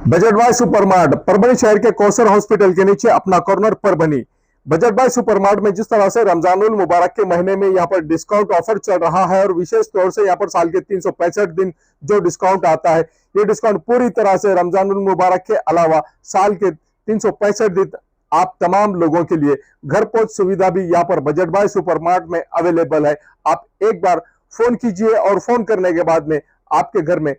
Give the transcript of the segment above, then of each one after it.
Budget by supermart Parbhani शहर के Kausar hospital के नीचे अपना corner Parbhani. Budget by supermart में जिस तरह से रमजानुल मुबारक के महीने में यहाँ पर डिस्काउंट ऑफर चल रहा है और विशेष तौर से यहाँ पर साल के 365 दिन जो डिस्काउंट आता है, ये डिस्काउंट पूरी तरह से रमजानुल मुबारक के अलावा साल के 365 दिन आप तमाम लोगों के लिए घर पहुंच सुविधा भी यहाँ पर बजट बाय सुपरमार्ट में अवेलेबल है। आप एक बार फोन कीजिए और फोन करने के बाद में आपके घर में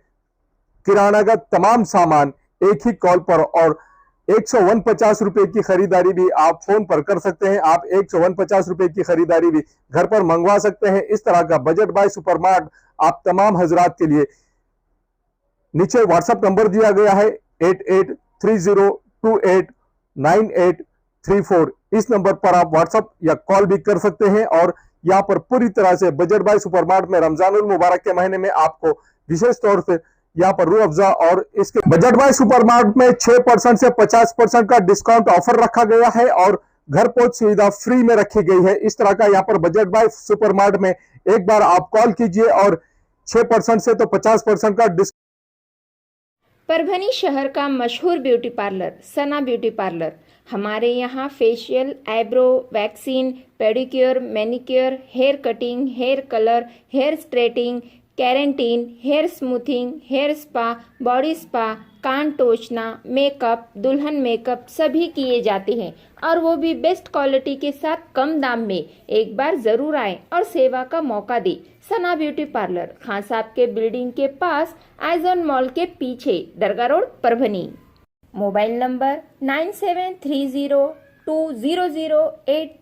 किराना का तमाम सामान एक ही कॉल पर और 149 रुपए की खरीदारी भी आप फोन पर कर सकते हैं। आप 149 रुपए की खरीदारी भी घर पर मंगवा सकते हैं। इस तरह का बजट बाय सुपरमार्ट आप तमाम हजरात के लिए नीचे व्हाट्सएप नंबर दिया गया है 8830289834। इस नंबर पर आप व्हाट्सएप या कॉल भी कर सकते हैं। और यहाँ पर पूरी तरह से बजट बाय सुपरमार्ट में रमजानुल मुबारक के महीने में आपको विशेष तौर से यहाँ पर रूह अफ़ज़ा और इसके बजट बाय सुपरमार्ट में 6% से 50% का डिस्काउंट ऑफर रखा गया है और घर पहुंच सुविधा फ्री में रखी गई है। इस तरह का यहाँ पर बजट बाय सुपरमार्ट में एक बार आप कॉल कीजिए और 6% से तो 50% का डिस्काउंट। परभनी शहर का मशहूर beauty parlour Sana beauty parlour. हमारे यहाँ facial, eyebrow, waxing, pedicure, manicure, hair cutting, hair colour, hair straightening, keratin, hair smoothing, hair spa, body spa, कान टोचना, मेकअप, दुल्हन मेकअप सभी किए जाते हैं और वो भी बेस्ट क्वालिटी के साथ कम दाम में। एक बार ज़रूर आएं और सेवा का मौका दें। सना ब्यूटी पार्लर, खान साहब के बिल्डिंग के पास, आइजॉन मॉल के पीछे, दरगाह रोड, परभनी। Mobile number 97302008।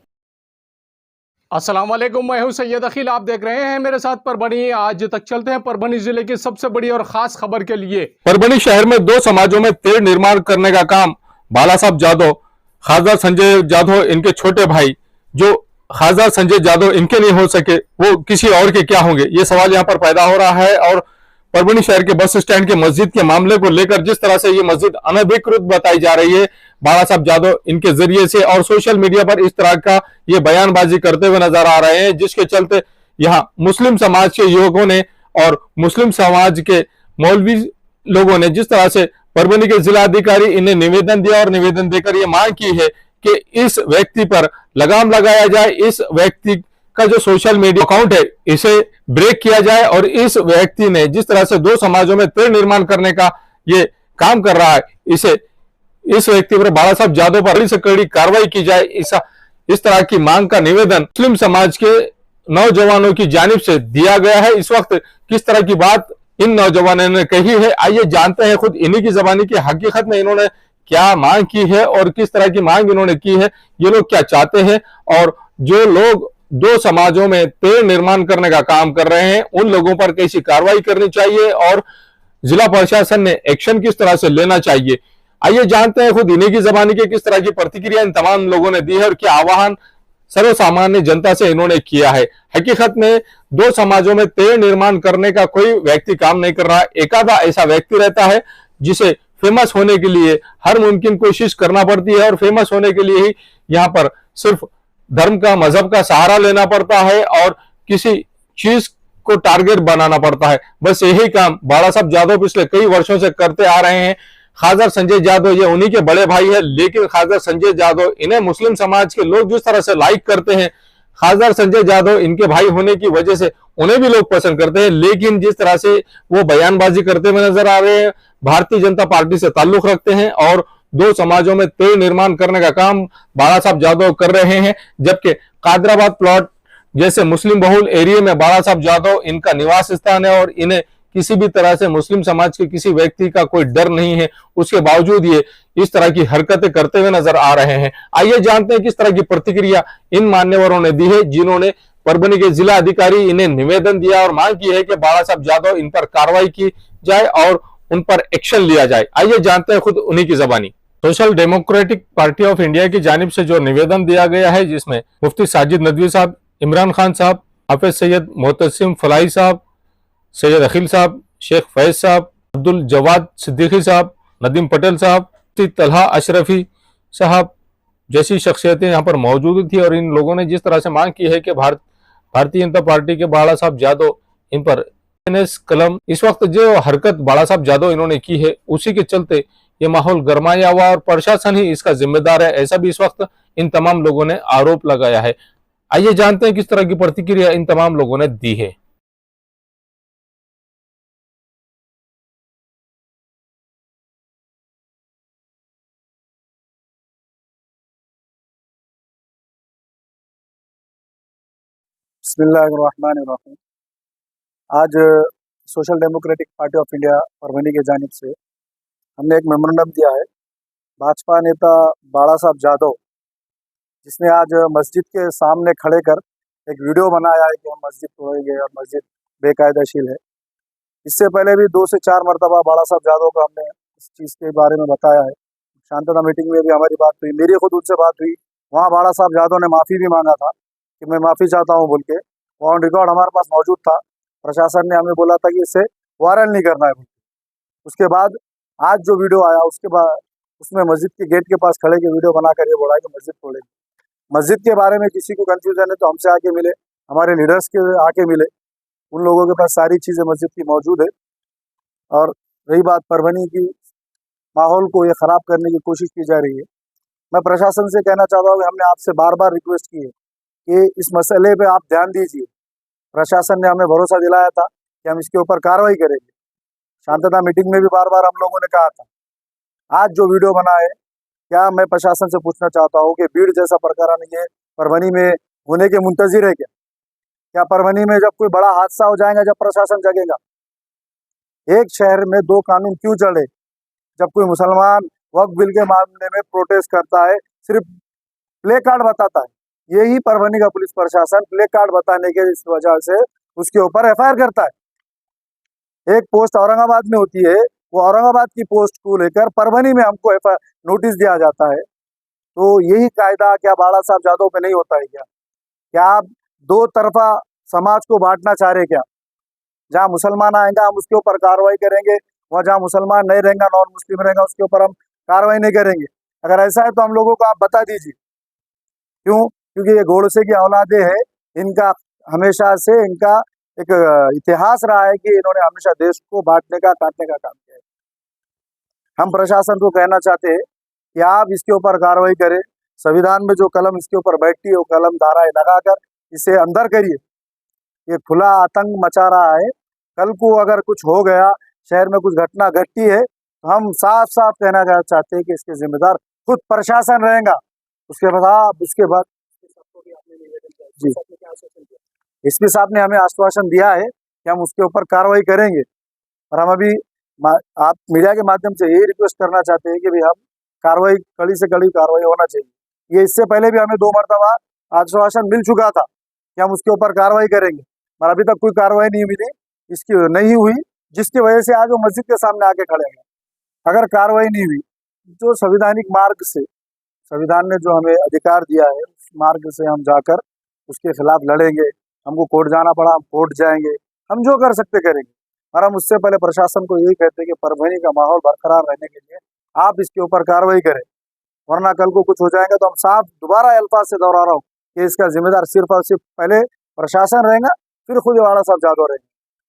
अस्सलाम वालेकुम, मैं हूं सैयद अखिल। आप देख रहे हैं मेरे साथ परभनी। आज तक चलते हैं परभनी जिले की सबसे बड़ी और खास खबर के लिए। परभनी शहर में दो समाजों में पेड़ निर्माण करने का काम बाला साहब जादव, खासदार संजय जादव इनके छोटे भाई, जो खासदार संजय जादव इनके नहीं हो सके वो किसी और के क्या होंगे, ये सवाल यहाँ पर पैदा हो रहा है। और परभनी शहर के बस स्टैंड के मस्जिद के मामले को लेकर जिस तरह से ये मस्जिद अनधिकृत बताई जा रही है बाला साहब जादव इनके जरिए से, और सोशल मीडिया पर इस तरह का ये बयानबाजी करते हुए नजर आ रहे हैं, जिसके चलते यहाँ मुस्लिम समाज के युवकों ने और मुस्लिम समाज के मौलवी लोगों ने जिस तरह से परभनी के जिला अधिकारी इन्हें निवेदन दिया और निवेदन देकर ये मांग की है कि इस व्यक्ति पर लगाम लगाया जाए, इस व्यक्ति का जो सोशल मीडिया अकाउंट है इसे ब्रेक किया जाए। और इस व्यक्ति ने जिस तरह से दो समाजों में पेड़ निर्माण करने का ये काम कर रहा है, इस व्यक्ति पर बाला साहब जादव पर कड़ी से कड़ी कार्रवाई की जाए। इस तरह की मांग का निवेदन मुस्लिम समाज के नौजवानों की जानिब से दिया गया है। इस वक्त किस तरह की बात इन नौजवानों ने कही है, आइए जानते हैं खुद इन्हीं की जबानी की हकीकत में इन्होंने क्या मांग की है और किस तरह की मांग इन्होंने की है, ये लोग क्या चाहते हैं और जो लोग दो समाजों में पेड़ निर्माण करने का काम कर रहे हैं उन लोगों पर कैसी कार्रवाई करनी चाहिए और जिला प्रशासन ने एक्शन किस तरह से लेना चाहिए। आइए जानते हैं खुद इन्हीं की जबानी के किस तरह की प्रतिक्रिया इन तमाम लोगों ने दी है और क्या आह्वान सर्वसामान्य जनता से इन्होंने किया है। हकीकत में दो समाजों में पेड़ निर्माण करने का कोई व्यक्ति काम नहीं कर रहा। एकाधा ऐसा व्यक्ति रहता है जिसे फेमस होने के लिए हर मुमकिन कोशिश करना पड़ती है और फेमस होने के लिए ही यहाँ पर सिर्फ धर्म का, मजहब का सहारा लेना पड़ता है और किसी चीज को टारगेट बनाना पड़ता है। बस यही काम बाला साहब जादव पिछले कई वर्षों से करते आ रहे हैं। खासदार संजय जादव ये उन्हीं के बड़े भाई है, लेकिन खासदार संजय जादव इन्हें मुस्लिम समाज के लोग जिस तरह से लाइक करते हैं, खासदार संजय जादव इनके भाई होने की वजह से उन्हें भी लोग पसंद करते हैं। लेकिन जिस तरह से वो बयानबाजी करते हुए नजर आ रहे हैं, भारतीय जनता पार्टी से ताल्लुक रखते हैं और दो समाजों में पेड़ निर्माण करने का काम बाला साहब जादव कर रहे हैं, जबकि कादराबाद प्लॉट जैसे मुस्लिम बहुल एरिया में बाला साहब जादव इनका निवास स्थान है और इन्हें किसी भी तरह से मुस्लिम समाज के किसी व्यक्ति का कोई डर नहीं है, उसके बावजूद ये इस तरह की हरकतें करते हुए नजर आ रहे हैं। आइए जानते हैं किस तरह की प्रतिक्रिया इन मान्यवरों ने दी है जिन्होंने परभनी के जिला अधिकारी इन्हें निवेदन दिया और मांग की है कि बाला साहब जादव इन पर कार्रवाई की जाए और उन पर एक्शन लिया जाए। आइए जानते हैं खुद उन्हीं की जबानी। Social democratic party of India की जानिब से जो निवेदन दिया गया है, जिसमें मुफ्ती साजिद नदवी साहब, इमरान खान साहब, हाफिज सैयद मोहतसिम फलाई साहब, सैयद अखिल साहब, शेख फैज साहब, अब्दुल जवाद सिद्दीकी साहब, नदीम पटेल साहब, तलहा अशरफी साहब जैसी शख्सियतें यहाँ पर मौजूद थी। और इन लोगों ने जिस तरह से मांग की है कि भारतीय जनता पार्टी के बाला साहब जादव इन पर कलम, इस वक्त जो हरकत बाला साहब जादव इन्होंने की है उसी के चलते ये माहौल गरमाया हुआ और प्रशासन ही इसका जिम्मेदार है, ऐसा भी इस वक्त इन तमाम लोगों ने आरोप लगाया है। आइए जानते हैं किस तरह की प्रतिक्रिया इन तमाम लोगों ने दी है। बिस्मिल्लाहिर्रहमानिर्रहीम। आज social democratic party of India Parbhani की जानिब से हमने एक मेमोरेंडम दिया है। भाजपा नेता बाला साहब जादव, जिसने आज मस्जिद के सामने खड़े कर एक वीडियो बनाया है कि हम मस्जिद तोड़ेंगे और मस्जिद बेकायदाशील है। इससे पहले भी 2 से 4 मरतबा बाला साहब जादव को हमने इस चीज़ के बारे में बताया है। शांतता मीटिंग में भी हमारी बात हुई, मेरी खुद उनसे बात हुई। वहाँ बाला साहब जादव ने माफ़ी भी मांगा था कि मैं माफ़ी चाहता हूँ बोल के। ऑन रिकॉर्ड हमारे पास मौजूद था। प्रशासन ने हमें बोला था कि इसे वायरल नहीं करना है बोल के। उसके बाद आज जो वीडियो आया उसके बाद उसमें मस्जिद के गेट के पास खड़े के वीडियो बनाकर ये बोला है कि मस्जिद तोड़ेंगे। मस्जिद के बारे में किसी को कन्फ्यूजन है तो हमसे आके मिले, हमारे लीडर्स के आके मिले। उन लोगों के पास सारी चीज़ें मस्जिद की मौजूद है। और रही बात परभनी की, माहौल को ये ख़राब करने की कोशिश की जा रही है। मैं प्रशासन से कहना चाहता हूँ कि हमने आपसे बार बार रिक्वेस्ट की है कि इस मसले पे आप ध्यान दीजिए। प्रशासन ने हमें भरोसा दिलाया था कि हम इसके ऊपर कार्रवाई करेंगे। शांतता मीटिंग में भी बार बार हम लोगों ने कहा था। आज जो वीडियो बना है, क्या मैं प्रशासन से पूछना चाहता हूँ कि भीड़ जैसा प्रकरण ये परभनी में होने के मुंतजिर है क्या परभनी में जब कोई बड़ा हादसा हो जाएगा जब प्रशासन जगेगा? एक शहर में 2 कानून क्यों चढ़े? जब कोई मुसलमान वक्फ बिल के मामले में प्रोटेस्ट करता है, सिर्फ प्ले कार्ड बताता है। यही परभनी का पुलिस प्रशासन प्ले कार्ड बताने के इस वजह से उसके ऊपर एफआईआर करता है। एक पोस्ट औरंगाबाद में होती है, वो औरंगाबाद की पोस्ट को लेकर परभनी में हमको एफआईआर नोटिस दिया जाता है। तो यही कायदा क्या बाला साहब जादव पे नहीं होता है क्या आप 2 तरफा समाज को बांटना चाह रहे क्या? जहाँ मुसलमान आएगा हम उसके ऊपर कार्रवाई करेंगे, वहाँ जहाँ मुसलमान नहीं रहेगा, नॉन मुस्लिम रहेगा, उसके ऊपर हम कार्रवाई नहीं करेंगे। अगर ऐसा है तो हम लोगों को आप बता दीजिए। क्यों? क्योंकि ये गोडसे की औलादे हैं। इनका हमेशा से इनका एक इतिहास रहा है कि इन्होंने हमेशा देश को बांटने का, काटने का काम किया है। हम प्रशासन को कहना चाहते हैं कि आप इसके ऊपर कार्रवाई करें। संविधान में जो कलम इसके ऊपर बैठती है वो कलम धाराएं लगाकर इसे अंदर करिए। ये खुला आतंक मचा रहा है। कल को अगर कुछ हो गया, शहर में कुछ घटना घटती है, तो हम साफ साफ कहना चाहते हैं कि इसके जिम्मेदार खुद प्रशासन रहेगा। उसके बाद जी एसपी साहब ने हमें आश्वासन दिया है कि हम उसके ऊपर कार्रवाई करेंगे। और हम अभी आप मीडिया के माध्यम से यही रिक्वेस्ट करना चाहते हैं कि भाई हम कार्रवाई, कड़ी से कड़ी कार्रवाई होना चाहिए। ये इससे पहले भी हमें 2 मरतबा आश्वासन मिल चुका था कि हम उसके ऊपर कार्रवाई करेंगे, पर अभी तक कोई कार्रवाई नहीं मिली, इसकी नहीं हुई, जिसकी वजह से आज वो मस्जिद के सामने आके खड़े हैं। अगर कार्रवाई नहीं हुई, जो संवैधानिक मार्ग से संविधान ने जो हमें अधिकार दिया है उस मार्ग से हम जाकर उसके खिलाफ लड़ेंगे। हमको कोर्ट जाना पड़ा, हम कोर्ट जाएंगे, हम जो कर सकते करेंगे। और हम उससे पहले प्रशासन को यही कहते हैं कि परभनी का माहौल बरकरार रहने के लिए आप इसके ऊपर कार्रवाई करें, वरना कल को कुछ हो जाएगा तो हम साफ दोबारा अल्फाज से दोहरा रहा हूँ कि इसका जिम्मेदार सिर्फ और सिर्फ पहले प्रशासन रहेगा, फिर खुद बाला साहब जादव रहेंगे।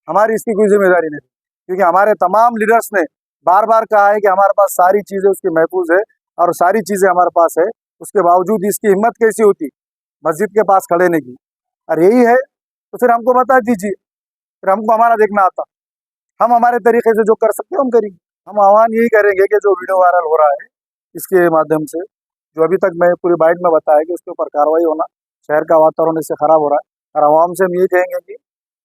हमारी इसकी कोई जिम्मेदारी नहीं, क्योंकि हमारे तमाम लीडर्स ने बार बार कहा है कि हमारे पास सारी चीज़ें उसकी महफूज है और सारी चीज़ें हमारे पास है। उसके बावजूद इसकी हिम्मत कैसी होती मस्जिद के पास खड़े नहीं की? और यही है तो फिर हमको बता दीजिए, फिर हमको हमारा देखना आता। हम हमारे तरीके से जो कर सकते हैं हम करेंगे। हम आह्वान यही करेंगे कि जो वीडियो वायरल हो रहा है इसके माध्यम से, जो अभी तक मैं पूरी बाइट में बताया कि उसके ऊपर कार्रवाई होना, शहर का वातावरण इससे ख़राब हो रहा है। और आवाम से हम ये कहेंगे कि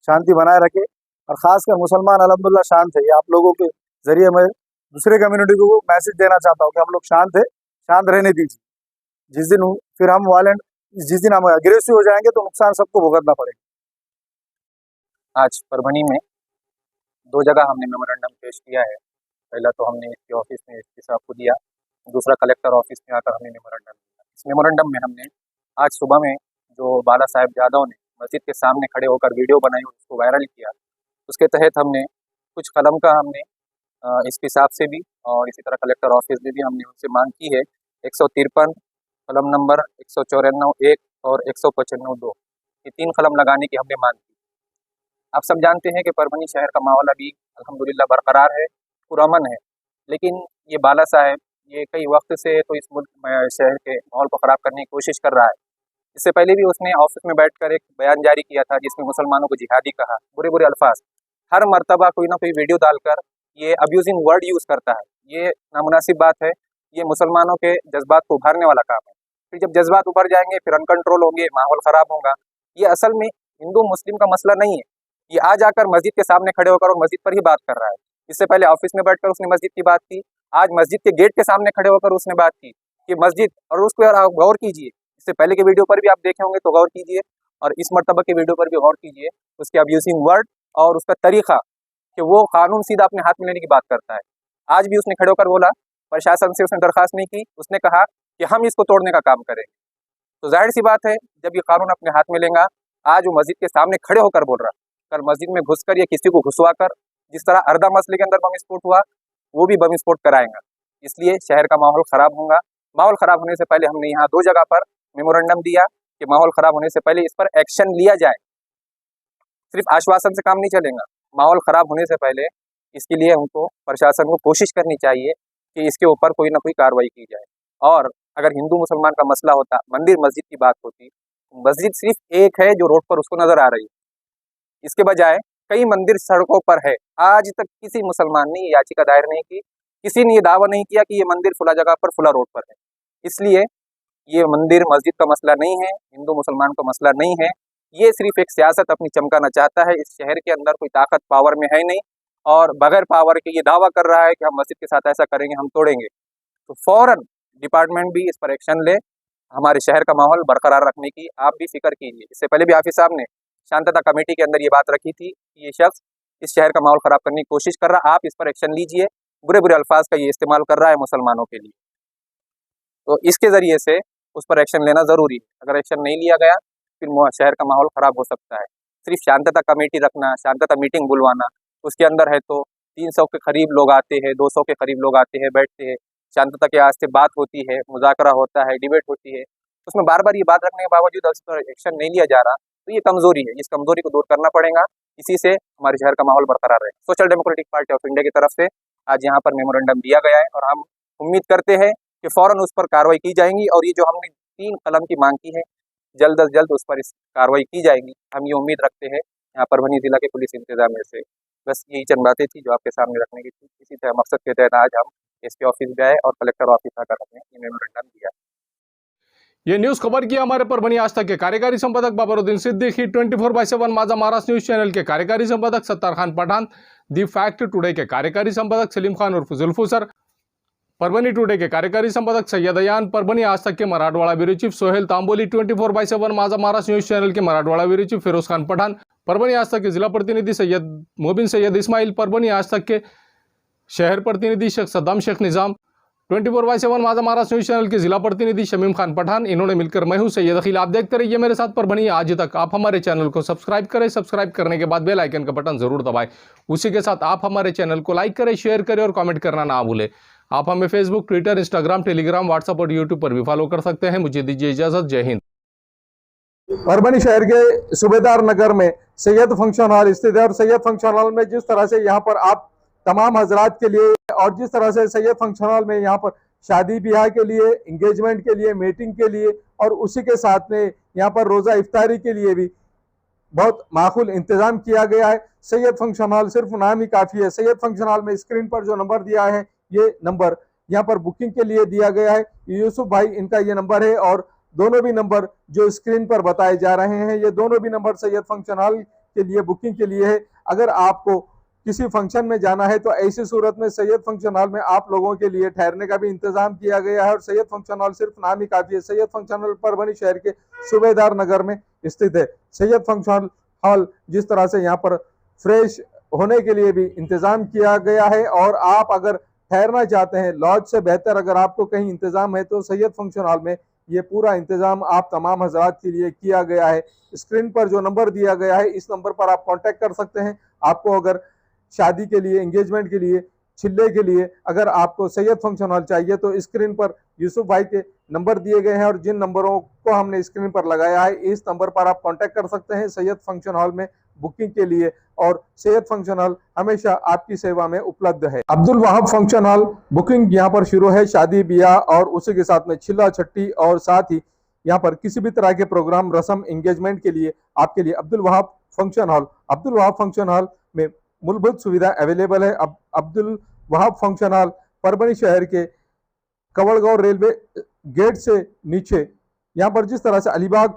शांति बनाए रखें, और ख़ासकर मुसलमान अल्हम्दुलिल्लाह शांत है। ये आप लोगों के ज़रिए मैं दूसरे कम्युनिटी को मैसेज देना चाहता हूँ कि हम लोग शांत है, शांत रहने दीजिए। जिस दिन हम अग्रेसिव हो जाएंगे तो नुकसान सबको भुगतना पड़ेगा। आज परभनी में 2 जगह हमने मेमोरेंडम पेश किया है। पहला तो हमने इसके ऑफिस में एसपी साहब को दिया, दूसरा कलेक्टर ऑफिस में आकर हमने मेमोरेंडम दिया। इस मेमोरेंडम में हमने आज सुबह में जो बाला साहब जादव ने मस्जिद के सामने खड़े होकर वीडियो बनाई और उसको वायरल किया, उसके तहत हमने कुछ कलम का हमने एसपी साहब से भी और इसी तरह कलेक्टर ऑफिस में भी हमने उनसे मांग की है। 153 कलम नंबर 194(1) और 195(2) ये 3 कलम लगाने की हमने मांग की। आप सब जानते हैं कि परभनी शहर का माहौल अभी अल्हम्दुलिल्लाह बरकरार है, पुरअमन है, लेकिन ये बाला साहब ये कई वक्त से तो इस मुल्क में शहर के माहौल को ख़राब करने की कोशिश कर रहा है। इससे पहले भी उसने ऑफिस में बैठकर एक बयान जारी किया था जिसमें मुसलमानों को जिहादी कहा, बुरे बुरे अल्फाज। हर मर्तबा कोई ना कोई वीडियो डालकर ये अब्यूजिंग वर्ड यूज़ करता है। ये नामुनासिब बात है। ये मुसलमानों के जज्बात को उभारने वाला काम है। फिर जब जज्बात उभर जाएंगे फिर अनकंट्रोल होंगे, माहौल ख़राब होगा। ये असल में हिंदू मुस्लिम का मसला नहीं है। ये आ जाकर मस्जिद के सामने खड़े होकर और मस्जिद पर ही बात कर रहा है। इससे पहले ऑफिस में बैठकर उसने मस्जिद की बात की, आज मस्जिद के गेट के सामने खड़े होकर उसने बात की कि मस्जिद, और उस पर आप गौर कीजिए, इससे पहले के वीडियो पर भी आप देखे होंगे तो गौर कीजिए, और इस मरतबा के वीडियो पर भी गौर कीजिए, उसके अब्यूजिंग वर्ड और उसका तरीका कि वो कानून सीधा अपने हाथ में लेने की बात करता है। आज भी उसने खड़े होकर बोला, प्रशासन से उसने दरख्वास्त नहीं की, उसने कहा कि हम इसको तोड़ने का काम करेंगे। तो जाहिर सी बात है जब ये कानून अपने हाथ में लेगा, आज वो मस्जिद के सामने खड़े होकर बोल रहा, कल मस्जिद में घुसकर या किसी को घुसवा कर, जिस तरह अर्दा मसले के अंदर बम विस्फोट हुआ वो भी बम विस्फोट कराएंगा। इसलिए शहर का माहौल ख़राब होगा। माहौल ख़राब होने से पहले हमने यहाँ 2 जगह पर मेमोरेंडम दिया कि माहौल ख़राब होने से पहले इस पर एक्शन लिया जाए। सिर्फ आश्वासन से काम नहीं चलेगा। माहौल ख़राब होने से पहले इसके लिए हमको प्रशासन को कोशिश करनी चाहिए कि इसके ऊपर कोई ना कोई कार्रवाई की जाए। और अगर हिंदू मुसलमान का मसला होता, मंदिर मस्जिद की बात होती, मस्जिद सिर्फ एक है जो रोड पर उसको नज़र आ रही है, इसके बजाय कई मंदिर सड़कों पर है। आज तक किसी मुसलमान ने ये याचिका दायर नहीं की, किसी ने ये दावा नहीं किया कि ये मंदिर फुला जगह पर फुला रोड पर है। इसलिए ये मंदिर मस्जिद का मसला नहीं है, हिंदू मुसलमान का मसला नहीं है। ये सिर्फ एक सियासत अपनी चमकाना चाहता है। इस शहर के अंदर कोई ताकत पावर में है नहीं, और बगैर पावर के ये दावा कर रहा है कि हम मस्जिद के साथ ऐसा करेंगे, हम तोड़ेंगे। तो फौरन डिपार्टमेंट भी इस पर एक्शन ले, हमारे शहर का माहौल बरकरार रखने की आप भी फिक्र कीजिए। इससे पहले भी हाफिज साहब ने शांतता कमेटी के अंदर ये बात रखी थी कि ये शख्स इस शहर का माहौल ख़राब करने की कोशिश कर रहा, आप इस पर एक्शन लीजिए। बुरे बुरे अल्फाज का ये इस्तेमाल कर रहा है मुसलमानों के लिए, तो इसके ज़रिए से उस पर एक्शन लेना ज़रूरी है। अगर एक्शन नहीं लिया गया फिर शहर का माहौल ख़राब हो सकता है। सिर्फ शांतता कमेटी रखना, शांतता मीटिंग बुलवाना, उसके अंदर है तो 300 के करीब लोग आते हैं, 200 के करीब लोग आते हैं, बैठते हैं, शांतता के वास्ते बात होती है, मुज़ाकरा होता है, डिबेट होती है, उसमें बार बार ये बात रखने के बावजूद उस पर एक्शन नहीं लिया जा रहा, तो ये कमज़ोरी है। इस कमज़ोरी को दूर करना पड़ेगा, इसी से हमारे शहर का माहौल बरकरार रहे। Social democratic party of India की तरफ से आज यहाँ पर मेमोरेंडम दिया गया है और हम उम्मीद करते हैं कि फ़ौरन उस पर कार्रवाई की जाएगी, और ये जो हमने 3 कलम की मांग की है, जल्द अज जल्द उस पर इस कार्रवाई की जाएगी। हम ये उम्मीद रखते हैं यहाँ परभनी ज़िला के पुलिस इंतजामिया से। बस यही चंद बातें थी जो आपके सामने रखने की थी। इसी तरह मकसद के तहत आज हम एसपी ऑफिस गए और कलेक्टर ऑफिस आकर हमने ये मेमोरेंडम दिया। ये न्यूज खबर की हमारे परभनी आज तक के कार्यकारी संपादक बाबरुद्दीन सिद्दीकी, 24/7 माझा महाराष्ट्र न्यूज चैनल के कार्यकारी संपादक Sattar Khan Pathan, The Fact Today के कार्यकारी संपादक सलीम खान उर्फ जुल्फूसर, परभनी टुडे के कार्यकारी संपादक सैयद अयान, परभनी आज तक के मराठवाड़ा ब्यूरो चीफ सोहेल तांबोली, 24/7 माझा महाराष्ट्र न्यूज चैनल के मराठवाड़ा ब्यूरो चीफ फिरोज खान पठान, परभनी आज तक के जिला प्रतिनिधि सैयद मोबिन सैयद इस्माइल, परभनी आज तक के शहर प्रतिनिधि शेख सद्दाम शेख निज़ाम, 24/7 माझा महाराष्ट्र न्यूज चैनल के जिला प्रतिनिधि शमीम खान पठान, इन्होंने मिलकर मैं हूं सैयद अखिल। आप देखते रहिए मेरे साथ परभनी आज तक। आप हमारे चैनल को सब्सक्राइब करें, सब्सक्राइब करने के बाद बेल आइकन का बटन जरूर दबाएं। उसी के साथ आप हमारे चैनल को लाइक करें, शेयर करें और कमेंट करना ना भूलें। आप हमें Facebook, Twitter, Instagram, Telegram, WhatsApp और यूट्यूब पर भी फॉलो कर सकते हैं। मुझे दीजिए इजाजत। जय हिंद। परभनी शहर के सूबेदार नगर में सैयद फंक्शन हॉल स्थित है, और सैयद फंक्शन हॉल में जिस तरह से यहाँ पर आप तमाम हजरात के लिए, और जिस तरह से सैयद फंक्शन हॉल में यहाँ पर शादी ब्याह के लिए, इंगेजमेंट के लिए, मीटिंग के लिए, और उसी के साथ में यहाँ पर रोज़ा इफ्तारी के लिए भी बहुत माकूल इंतजाम किया गया है। सैयद फंक्शन हॉल सिर्फ नाम ही काफ़ी है। सैयद फंक्शन हॉल में स्क्रीन पर जो नंबर दिया है, ये नंबर यहाँ पर बुकिंग के लिए दिया गया है। यूसुफ भाई इनका ये नंबर है, और दोनों भी नंबर जो स्क्रीन पर बताए जा रहे हैं, ये दोनों भी नंबर सैयद फंक्शन हॉल के लिए बुकिंग के लिए है। अगर आपको किसी फंक्शन में जाना है तो ऐसी सूरत में सैयद फंक्शन हॉल में आप लोगों के लिए ठहरने का भी इंतजाम किया गया है, और सैयद फंक्शन हॉल सिर्फ नाम ही काफ़ी है। सैयद फंक्शन हॉल परभनी शहर के सूबेदार नगर में स्थित है। सैयद फंक्शन हॉल जिस तरह से यहाँ पर फ्रेश होने के लिए भी इंतजाम किया गया है, और आप अगर ठहरना चाहते हैं, लॉज से बेहतर अगर आपको कहीं इंतजाम है तो सैयद फंक्शन हॉल में ये पूरा इंतजाम आप तमाम हजरात के लिए किया गया है। स्क्रीन पर जो नंबर दिया गया है, इस नंबर पर आप कांटेक्ट कर सकते हैं। आपको अगर शादी के लिए, एंगेजमेंट के लिए, चिल्ले के लिए अगर आपको सैयद फंक्शन हॉल चाहिए तो स्क्रीन पर यूसुफ भाई के नंबर दिए गए हैं, और जिन नंबरों को हमने स्क्रीन पर लगाया है, इस नंबर पर आप कांटेक्ट कर सकते हैं। सैयद फंक्शन हॉल में बुकिंग के लिए और सेहत फंक्शन हॉल हमेशा आपकी सेवा में उपलब्ध है। Abdul Wahab function hall booking यहाँ पर शुरू है। शादी ब्याह और उसी के साथ में छिल्ला छट्टी और साथ ही यहाँ पर किसी भी तरह के प्रोग्राम रस्म एंगेजमेंट के लिए आपके लिए अब्दुल वहाब फंक्शन हॉल में मूलभूत सुविधा अवेलेबल है। अब अब्दुल वहाब फंक्शन हॉल परभनी शहर के कवड़गांव रेलवे गेट से नीचे यहाँ पर जिस तरह से अलीबाग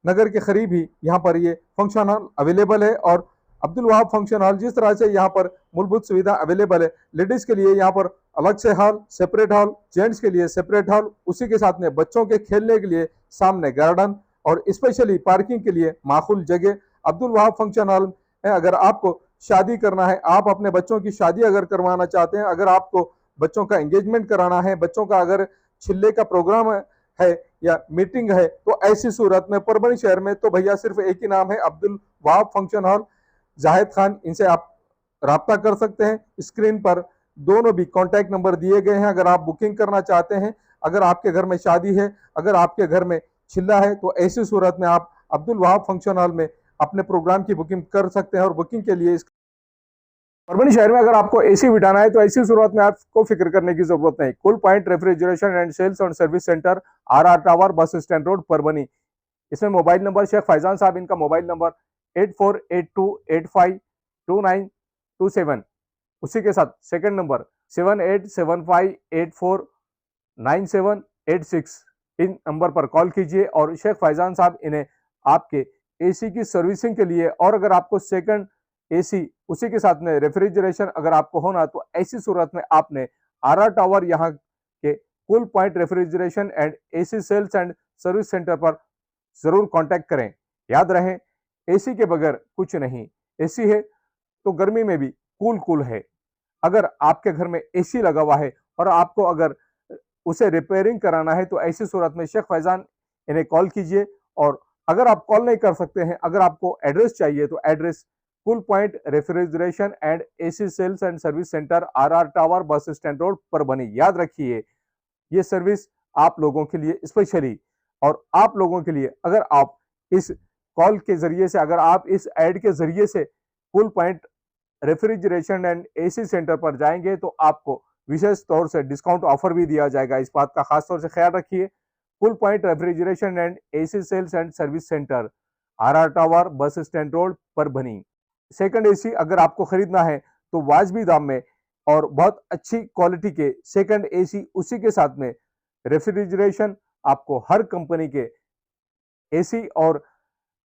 नगर के करीब ही यहाँ पर ये फंक्शन हॉल अवेलेबल है। और अब्दुल वहाब फंक्शन हॉल जिस तरह से यहाँ पर मूलभूत सुविधा अवेलेबल है, लेडीज के लिए यहाँ पर अलग से हॉल, सेपरेट हॉल, जेंट्स के लिए सेपरेट हॉल, उसी के साथ में बच्चों के खेलने के लिए सामने गार्डन और स्पेशली पार्किंग के लिए माकूल जगह अब्दुल वहाब फंक्शन हॉल है। अगर आपको शादी करना है, आप अपने बच्चों की शादी अगर करवाना चाहते हैं, अगर आपको बच्चों का एंगेजमेंट कराना है, बच्चों का अगर छिल्ले का प्रोग्राम है या मीटिंग है, तो ऐसी सूरत में परभनी शहर में तो भैया सिर्फ एक ही नाम है, अब्दुल वहाब फंक्शन हॉल, जाहिद खान। इनसे आप राब्ता कर सकते हैं। स्क्रीन पर दोनों भी कॉन्टैक्ट नंबर दिए गए हैं। अगर आप बुकिंग करना चाहते हैं, अगर आपके घर में शादी है, अगर आपके घर में छिल्ला है, तो ऐसी सूरत में आप अब्दुल वहाब फंक्शन हॉल में अपने प्रोग्राम की बुकिंग कर सकते हैं। और बुकिंग के लिए परभनी शहर में अगर आपको एसी बिठाना है, तो ऐसी सूरत में आपको फिक्र करने की जरूरत नहीं। Cool point refrigeration and sales और service centre, RR tower, bus stand road, Parbhani. इसमें मोबाइल नंबर शेख फैजान साहब, इनका मोबाइल नंबर 8482852927। उसी के साथ सेकंड नंबर 7875849786। इन नंबर पर कॉल कीजिए और शेख फैजान साहब इन्हें आपके एसी की सर्विसिंग के लिए, और अगर आपको सेकंड एसी उसी के साथ में रेफ्रिजरेशन अगर आपको होना, तो ऐसी सूरत में आपने RR टावर यहाँ के cool point refrigeration and AC sales and service centre पर जरूर कांटेक्ट करें। याद रहे, एसी के बगैर कुछ नहीं। एसी है तो गर्मी में भी कूल है। अगर आपके घर में एसी लगा हुआ है और आपको अगर उसे रिपेयरिंग कराना है, तो ऐसी सूरत में शेख फैजान इन्हें कॉल कीजिए। और अगर आप कॉल नहीं कर सकते हैं, अगर आपको एड्रेस चाहिए, तो address cool point refrigeration and AC sales and service centre, RR tower, bus stand road, Parbhani. याद रखिए, ये सर्विस आप लोगों के लिए स्पेशली, और आप लोगों के लिए अगर आप इस कॉल के जरिए से, अगर आप इस ऐड के जरिए से cool point refrigeration and AC centre पर जाएंगे, तो आपको विशेष तौर से डिस्काउंट ऑफर भी दिया जाएगा। इस बात का खास तौर से ख्याल रखिए। Cool point refrigeration and AC sales and service centre, RR tower, bus stand road, Parbhani. Second AC अगर आपको खरीदना है, तो वाजबी दाम में और बहुत अच्छी क्वालिटी के सेकंड एसी, उसी के साथ में रेफ्रिजरेशन, आपको हर कंपनी के एसी और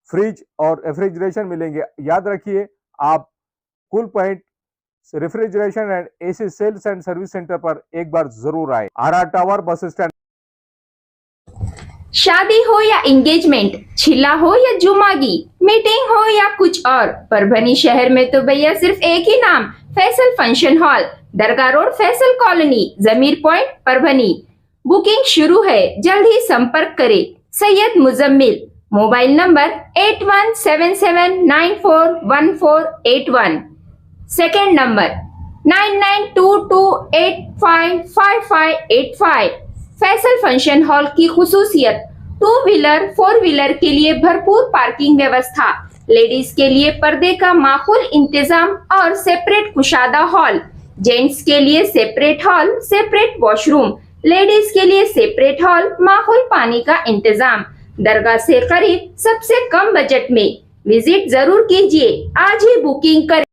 फ्रिज और रेफ्रिजरेशन मिलेंगे। याद रखिए, आप cool point refrigeration and AC sales and service centre पर एक बार जरूर आए। RR tower, bus stand. शादी हो या एंगेजमेंट, छिल्ला हो या जुमागी, मीटिंग हो या कुछ और, परभनी शहर में तो भैया सिर्फ एक ही नाम, फैसल फंक्शन हॉल, दरगाह रोड, फैसल कॉलोनी, जमीर पॉइंट, परभनी। बुकिंग शुरू है, जल्द ही संपर्क करें। Syed Muzammil, mobile number 8177941481। Second number 9922855585। Faisal function hall की खुसूसियत, 2 व्हीलर 4 व्हीलर के लिए भरपूर पार्किंग व्यवस्था, लेडीज के लिए पर्दे का माकूल इंतजाम और सेपरेट कुशादा हॉल, जेंट्स के लिए separate hall, separate washroom, ladies के लिए सेपरेट हॉल, माकूल पानी का इंतजाम, दरगाह से करीब, सबसे कम बजट में। विजिट जरूर कीजिए, आज ही बुकिंग करें।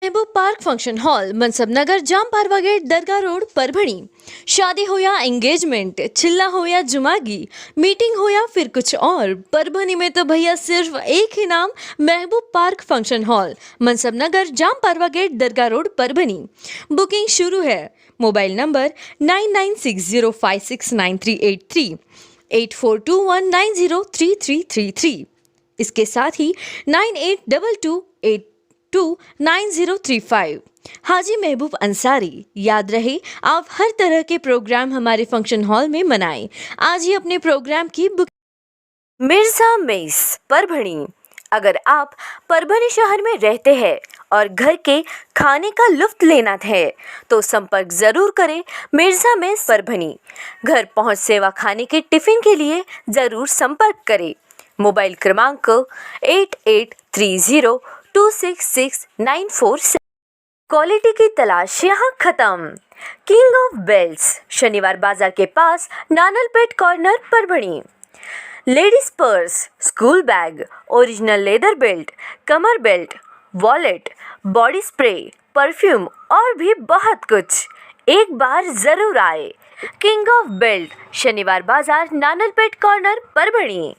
महबूब पार्क फंक्शन हॉल, मनसब नगर, जाम पारवा गेट, दरगाह रोड, परभणी। शादी हो या एंगेजमेंट, छिल्ला हो या जुमागी, मीटिंग हो या फिर कुछ और, परभणी में तो भैया सिर्फ एक ही नाम, महबूब पार्क फंक्शन हॉल, मनसब नगर, जाम पारवा गेट, दरगाह रोड, परभनी। बुकिंग शुरू है। Mobile number 9960569383, 8421903333। इसके साथ ही 9822829035। हाजी महबूब अंसारी। याद रहे, आप हर तरह के प्रोग्राम हमारे फंक्शन हॉल में मनाएं। आज ही अपने प्रोग्राम की बुक। मिर्जा मेस, परभणी। अगर आप परभणी शहर में रहते हैं और घर के खाने का लुत्फ लेना है, तो संपर्क जरूर करें मिर्जा मेस, परभणी। घर पहुंच सेवा खाने के टिफिन के लिए जरूर संपर्क करें। मोबाइल क्रमांक 8830 266947। क्वालिटी की तलाश यहाँ खत्म। किंग ऑफ बेल्ट्स, शनिवार बाजार के पास, Nanalpeth corner, Parbhani. Ladies purse, school bag, original leather belt, कमर belt, wallet, body spray, perfume और भी बहुत कुछ। एक बार जरूर आए। किंग ऑफ बेल्ट, शनिवार बाजार, नानलपेट कॉर्नर, परभणी।